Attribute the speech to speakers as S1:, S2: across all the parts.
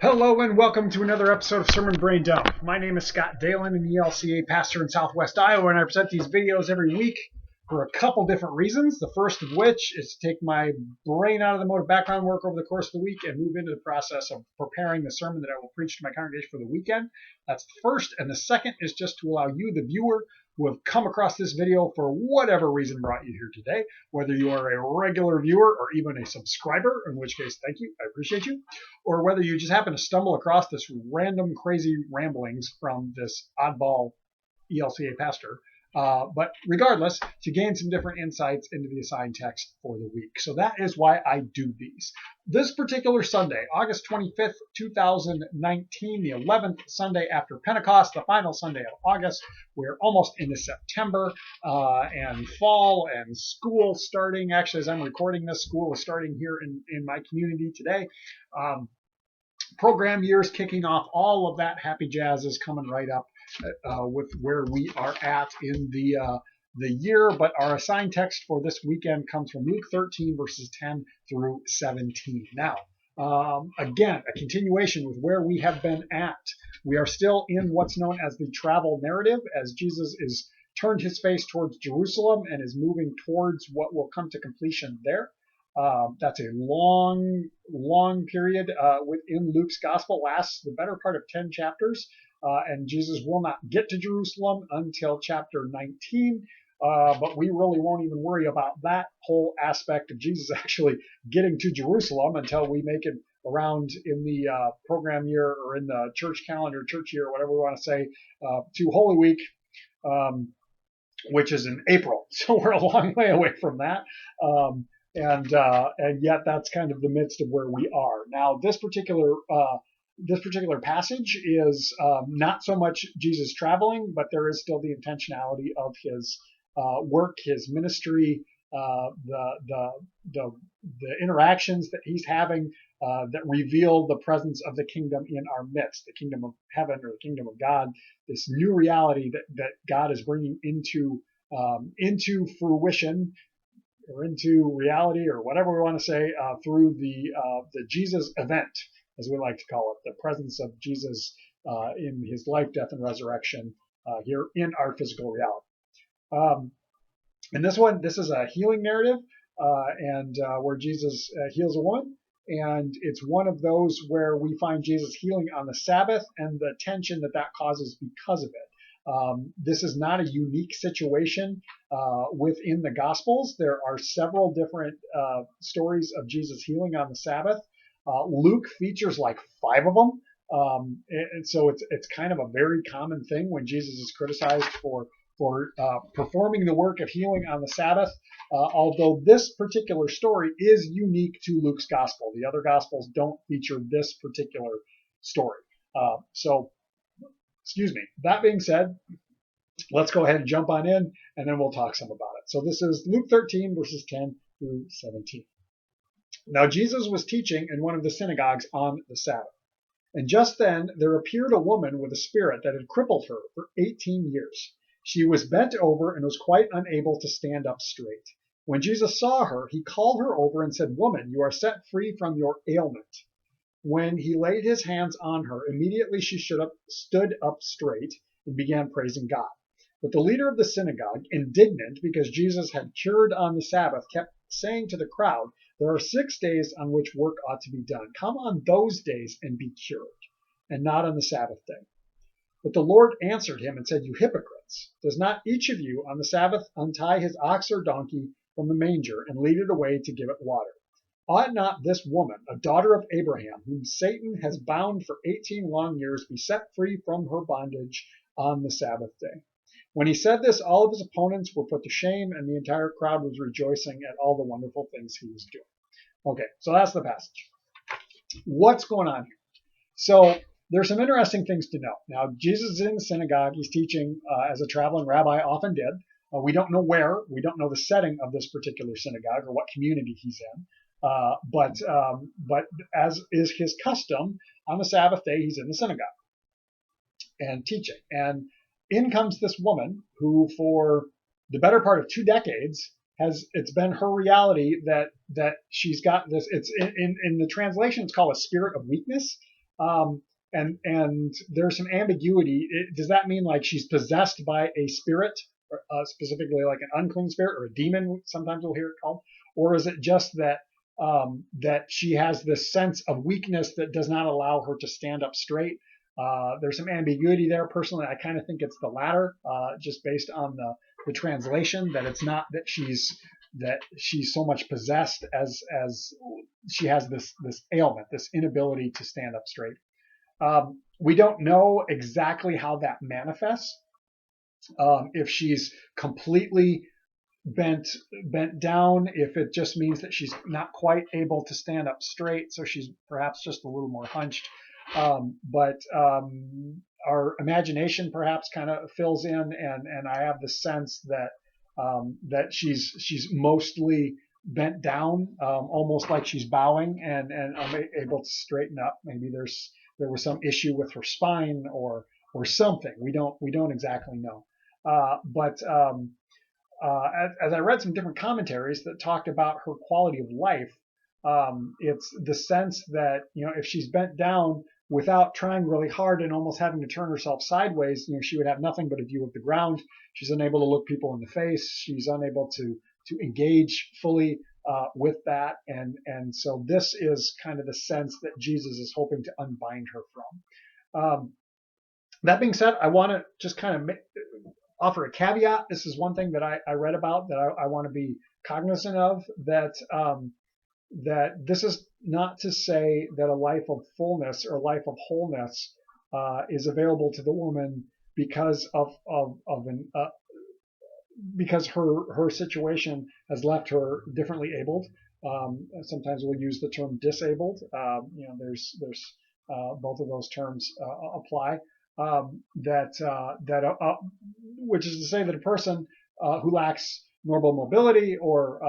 S1: Hello and welcome to another episode of Sermon Braindump. My name is Scott Dalen, an ELCA pastor in Southwest Iowa, and I present these videos every week for a couple different reasons. The first of which is to take my brain out of the mode of background work over the course of the week and move into the process of preparing the sermon that I will preach to my congregation for the weekend. That's the first. And the second is just to allow you, the viewer, who have come across this video for whatever reason brought you here today, whether you are a regular viewer or even a subscriber, in which case, thank you, I appreciate you, or whether you just happen to stumble across this random crazy ramblings from this oddball ELCA pastor. But regardless, to gain some different insights into the assigned text for the week. So that is why I do these. This particular Sunday, August 25th, 2019, the 11th Sunday after Pentecost, the final Sunday of August, we're almost into September and fall and school starting. Actually, as I'm recording this, school is starting here in my community today. Program years kicking off, all of that happy jazz is coming right up with where we are at in the year. But our assigned text for this weekend comes from Luke 13, verses 10 through 17. Now, again, a continuation with where we have been at. We are still in what's known as the travel narrative, as Jesus is turned his face towards Jerusalem and is moving towards what will come to completion there. That's a long period within Luke's gospel, lasts the better part of 10 chapters, and Jesus will not get to Jerusalem until chapter 19, but we really won't even worry about that whole aspect of Jesus actually getting to Jerusalem until we make it around in the program year or in the church calendar, church year, whatever we want to say, to Holy Week, which is in April. So we're a long way away from that. And yet that's kind of the midst of where we are now. This particular passage is not so much Jesus traveling, but there is still the intentionality of his work, his ministry, the interactions that he's having that reveal the presence of the kingdom in our midst, the kingdom of heaven or the kingdom of God, this new reality that God is bringing into fruition, or into reality, or whatever we want to say, through the Jesus event, as we like to call it, the presence of Jesus in his life, death, and resurrection here in our physical reality. And this is a healing narrative, and where Jesus heals a woman, and it's one of those where we find Jesus healing on the Sabbath and the tension that causes because of it. This is not a unique situation within the Gospels. There are several different stories of Jesus healing on the Sabbath. Luke features like 5 of them. And so it's kind of a very common thing when Jesus is criticized for performing the work of healing on the Sabbath, although this particular story is unique to Luke's Gospel. The other Gospels don't feature this particular story. Excuse me. That being said, let's go ahead and jump on in, and then we'll talk some about it. So this is Luke 13, verses 10 through 17. Now Jesus was teaching in one of the synagogues on the Sabbath. And just then there appeared a woman with a spirit that had crippled her for 18 years. She was bent over and was quite unable to stand up straight. When Jesus saw her, he called her over and said, "Woman, you are set free from your ailment." When he laid his hands on her, immediately she stood up straight and began praising God. But the leader of the synagogue, indignant because Jesus had cured on the Sabbath, kept saying to the crowd, "There are 6 days on which work ought to be done. Come on those days and be cured, and not on the Sabbath day." But the Lord answered him and said, "You hypocrites, does not each of you on the Sabbath untie his ox or donkey from the manger and lead it away to give it water? Ought not this woman, a daughter of Abraham, whom Satan has bound for 18 long years, be set free from her bondage on the Sabbath day?" When he said this, all of his opponents were put to shame, and the entire crowd was rejoicing at all the wonderful things he was doing. Okay, so that's the passage. What's going on here? So there's some interesting things to know. Now, Jesus is in the synagogue. He's teaching as a traveling rabbi often did. We don't know where. We don't know the setting of this particular synagogue or what community he's in. But as is his custom, on the Sabbath day, he's in the synagogue and teaching. And in comes this woman who, for the better part of 2 decades, it's been her reality that she's got this. It's in the translation, it's called a spirit of weakness. And there's some ambiguity. Does that mean like she's possessed by a spirit, specifically like an unclean spirit or a demon? Sometimes we'll hear it called, or is it just that that she has this sense of weakness that does not allow her to stand up straight? There's some ambiguity there. Personally, I kind of think it's the latter, just based on the translation, that it's not that she's so much possessed as she has this ailment, this inability to stand up straight. We don't know exactly how that manifests. If she's completely bent down, if it just means that she's not quite able to stand up straight, so she's perhaps just a little more hunched. But our imagination perhaps kind of fills in, and I have the sense that that she's mostly bent down, almost like she's bowing, and unable to straighten up. Maybe there was some issue with her spine or something. We don't exactly know. But as I read some different commentaries that talked about her quality of life, it's the sense that, if she's bent down without trying really hard and almost having to turn herself sideways, she would have nothing but a view of the ground. She's unable to look people in the face. She's unable to engage fully with that. And so this is kind of the sense that Jesus is hoping to unbind her from. That being said, I want to just kind of offer a caveat. This is one thing that I read about that I want to be cognizant of, that that this is not to say that a life of fullness or life of wholeness is available to the woman because because her situation has left her differently abled. Sometimes we'll use the term disabled. There's both of those terms apply. Which is to say that a person who lacks normal mobility or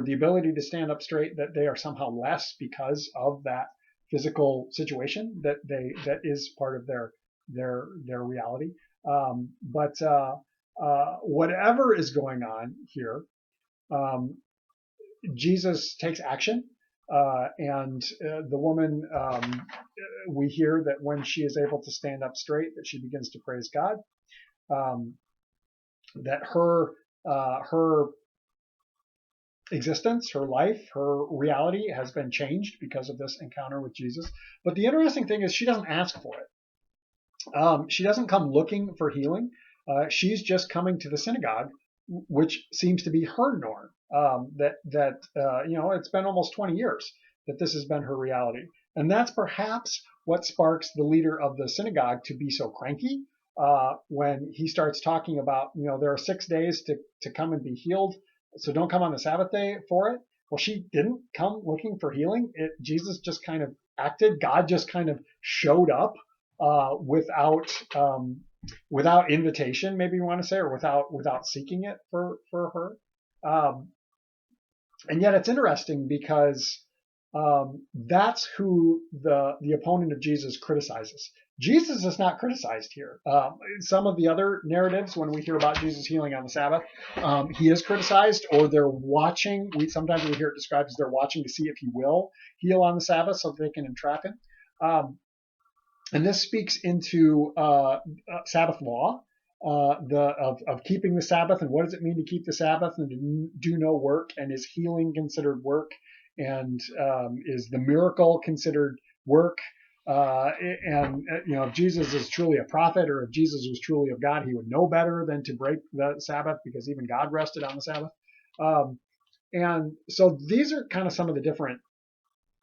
S1: the ability to stand up straight, that they are somehow less because of that physical situation that is part of their reality. But whatever is going on here, Jesus takes action. And the woman, we hear that when she is able to stand up straight, that she begins to praise God. That her existence, her life, her reality has been changed because of this encounter with Jesus. But the interesting thing is she doesn't ask for it. She doesn't come looking for healing. She's just coming to the synagogue, which seems to be her norm. It's been almost 20 years that this has been her reality. And that's perhaps what sparks the leader of the synagogue to be so cranky when he starts talking about, there are 6 days to come and be healed, so don't come on the Sabbath day for it. Well, she didn't come looking for healing. Jesus just kind of acted. God just kind of showed up without invitation, maybe you want to say, or without seeking it for her. And yet it's interesting because that's who the opponent of Jesus criticizes. Jesus is not criticized here. Some of the other narratives, when we hear about Jesus healing on the Sabbath, he is criticized, or they're watching. Sometimes we hear it described as they're watching to see if he will heal on the Sabbath so that they can entrap him. And this speaks into Sabbath law, of keeping the Sabbath, and what does it mean to keep the Sabbath and to do no work, and is healing considered work, and is the miracle considered work? If Jesus is truly a prophet, or if Jesus was truly of God, he would know better than to break the Sabbath, because even God rested on the Sabbath. And so these are kind of some of the different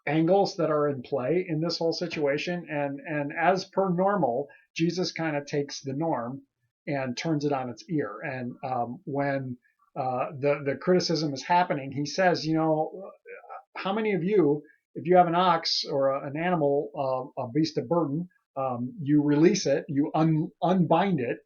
S1: angles that are in play in this whole situation. And as per normal, Jesus kind of takes the norm and turns it on its ear. And when the criticism is happening, he says, how many of you, if you have an ox or an animal, a beast of burden, you release it, you unbind it,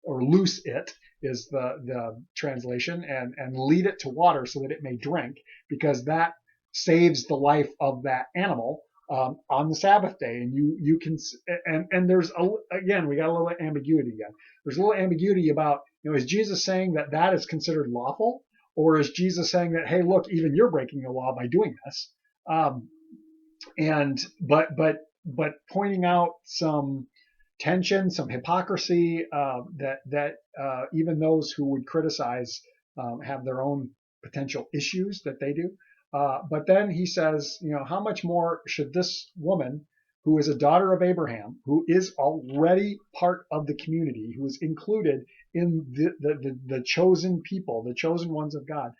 S1: or loose it is the translation, and lead it to water so that it may drink, because that saves the life of that animal on the Sabbath day. And you can, and there's again, we got a little ambiguity again. There's a little ambiguity about, is Jesus saying that is considered lawful? Or is Jesus saying that, hey, look, even you're breaking the law by doing this? but pointing out some tension, some hypocrisy, that even those who would criticize have their own potential issues that they do. But then he says, how much more should this woman, who is a daughter of Abraham, who is already part of the community, who is included in the chosen people, the chosen ones of God,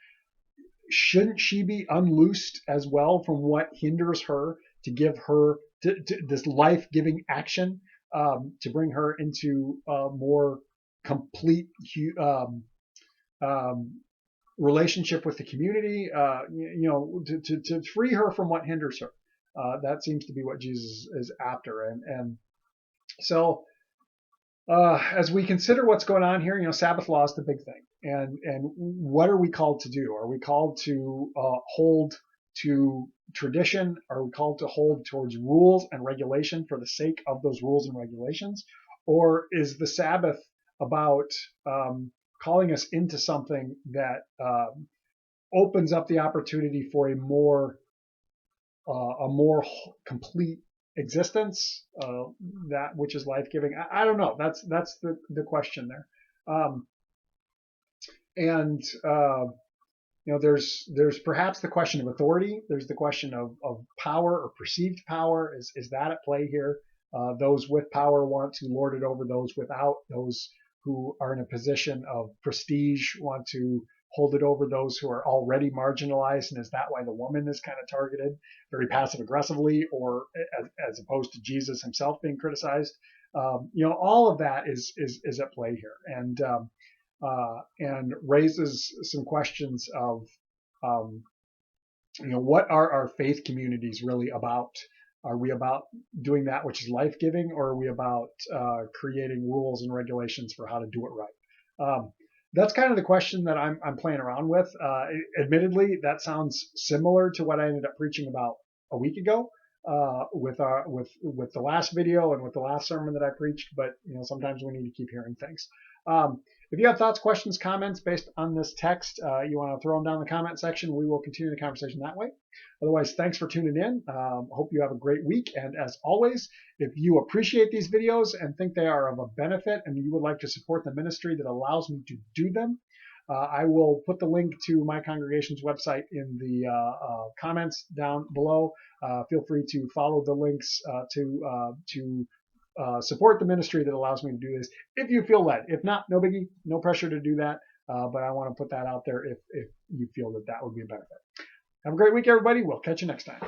S1: shouldn't she be unloosed as well from what hinders her to give her this life-giving action, to bring her into a more complete relationship with the community, to free her from what hinders her? That seems to be what Jesus is after. And so as we consider what's going on here, Sabbath law is the big thing. And what are we called to do? Are we called to hold to tradition? Are we called to hold towards rules and regulation for the sake of those rules and regulations? Or is the Sabbath about calling us into something that opens up the opportunity for a more complete existence, that which is life-giving? I don't know. That's the question there. There's perhaps the question of authority. There's the question of power or perceived power. Is that at play here? Those with power want to lord it over those without. Those who are in a position of prestige want to hold it over those who are already marginalized. And is that why the woman is kind of targeted very passive aggressively, or as opposed to Jesus himself being criticized? All of that is at play here, and raises some questions of, what are our faith communities really about? Are we about doing that which is life-giving, or are we about creating rules and regulations for how to do it right? That's kind of the question that I'm playing around with. Admittedly, that sounds similar to what I ended up preaching about a week ago with the last video and with the last sermon that I preached. But sometimes we need to keep hearing things. If you have thoughts, questions, comments based on this text, you want to throw them down in the comment section. We will continue the conversation that way. Otherwise, thanks for tuning in. Hope you have a great week. And as always, if you appreciate these videos and think they are of a benefit and you would like to support the ministry that allows me to do them, I will put the link to my congregation's website in the comments down below. Feel free to follow the links to support the ministry that allows me to do this if you feel led. If not, no biggie, no pressure to do that. But I want to put that out there if you feel that would be a benefit. Have a great week, everybody. We'll catch you next time.